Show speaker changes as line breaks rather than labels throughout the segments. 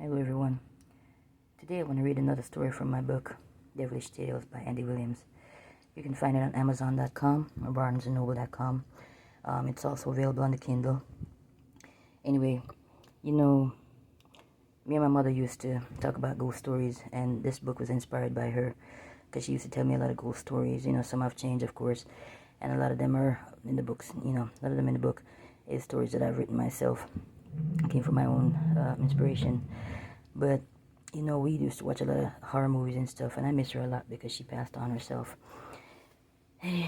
Hello everyone. Today I want to read another story from my book, Devilish Tales by Andy Williams. You can find it on Amazon.com or BarnesandNoble.com. It's also available on the Kindle. Anyway, me and my mother used to talk about ghost stories, and this book was inspired by her because she used to tell me a lot of ghost stories. Some have changed, of course, and a lot of them are in the books. A lot of them in the book is stories that I've written myself. Came from my own inspiration. But we used to watch a lot of horror movies and stuff, and I miss her a lot because she passed on herself. Me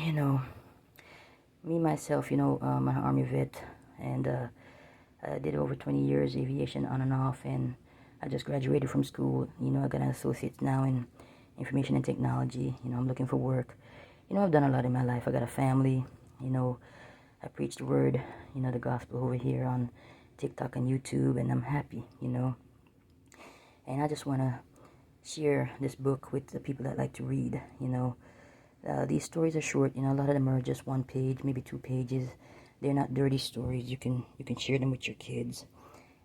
myself, I'm an army vet, and I did over 20 years aviation on and off, and I just graduated from school. I got an associate's now in information and technology. I'm looking for work. I've done a lot in my life. I got a family. I preach the word, the gospel over here on TikTok and YouTube, and I'm happy, And I just want to share this book with the people that like to read, These stories are short, a lot of them are just 1 page, maybe 2 pages. They're not dirty stories. You can share them with your kids.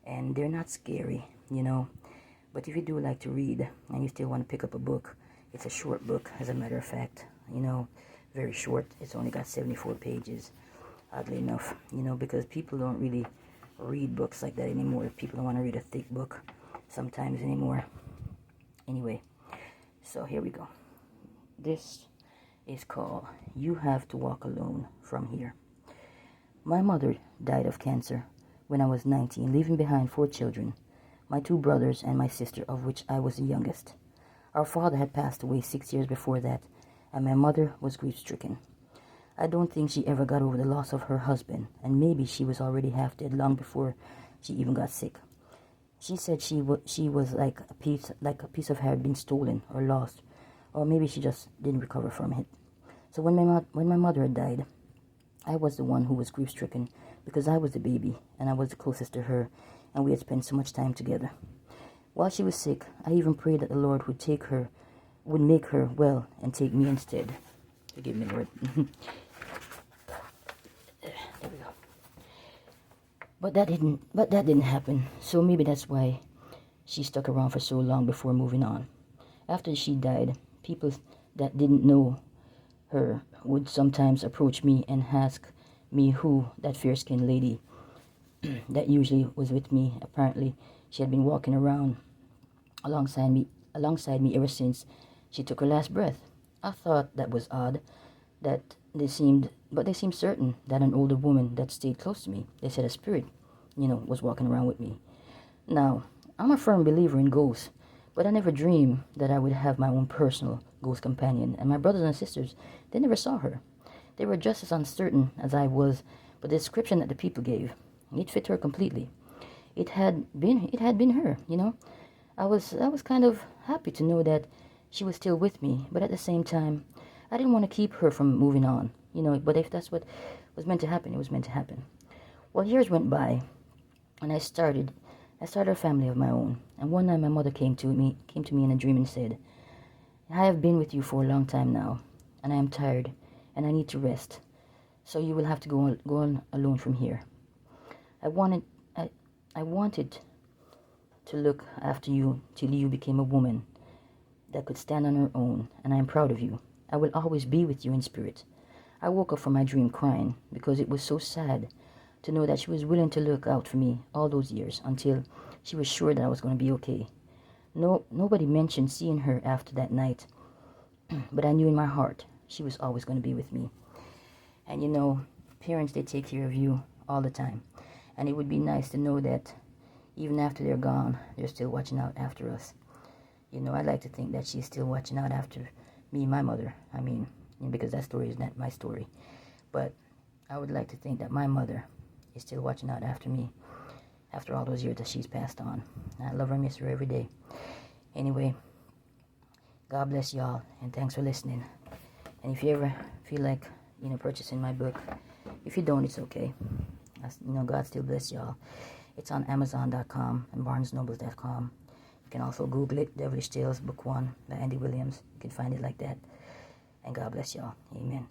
And they're not scary, But if you do like to read and you still want to pick up a book, it's a short book, as a matter of fact, very short. It's only got 74 pages, oddly enough, because people don't really read books like that anymore. People don't want to read a thick book sometimes anymore. Anyway, so here we go. This is called You Have to Walk Alone From Here. My mother died of cancer when I was 19, leaving behind 4 children, my 2 brothers and my sister, of which I was the youngest. Our father had passed away 6 years before that, and my mother was grief-stricken. I don't think she ever got over the loss of her husband, and maybe she was already half dead long before she even got sick. She said she was like a piece of hair had been stolen or lost, or maybe she just didn't recover from it. So when my mother had died, I was the one who was grief-stricken because I was the baby and I was the closest to her, and we had spent so much time together. While she was sick, I even prayed that the Lord would make her well and take me instead. Forgive me, Lord. There we go. But that didn't happen. So maybe that's why she stuck around for so long before moving on. After she died, people that didn't know her would sometimes approach me and ask me who that fair-skinned lady that usually was with me. Apparently, she had been walking around alongside me ever since she took her last breath. I thought that was odd, but they seemed certain that an older woman that stayed close to me, they said a spirit, was walking around with me. Now, I'm a firm believer in ghosts, but I never dreamed that I would have my own personal ghost companion, and my brothers and sisters, they never saw her. They were just as uncertain as I was, but the description that the people gave, it fit her completely. It had been her, I was kind of happy to know that she was still with me, but at the same time, I didn't want to keep her from moving on, but if that's what was meant to happen, it was meant to happen. Well, years went by, and I started a family of my own, and one night my mother came to me in a dream and said, I have been with you for a long time now, and I am tired, and I need to rest, so you will have to go on alone from here. I wanted to look after you till you became a woman that could stand on her own, and I am proud of you. I will always be with you in spirit. I woke up from my dream crying because it was so sad to know that she was willing to look out for me all those years until she was sure that I was going to be okay. Nobody mentioned seeing her after that night, but I knew in my heart she was always going to be with me. And parents, they take care of you all the time, and it would be nice to know that even after they're gone, they're still watching out after us. I like to think that she's still watching out after me and my mother. I mean, because that story is not my story. But I would like to think that my mother is still watching out after me after all those years that she's passed on. I love her and miss her every day. Anyway, God bless y'all, and thanks for listening. And if you ever feel like, purchasing my book, if you don't, it's okay. God still bless y'all. It's on Amazon.com and BarnesandNoble.com. You can also Google it, Devilish Tales, Book 1 by Andy Williams. You can find it like that. And God bless y'all. Amen.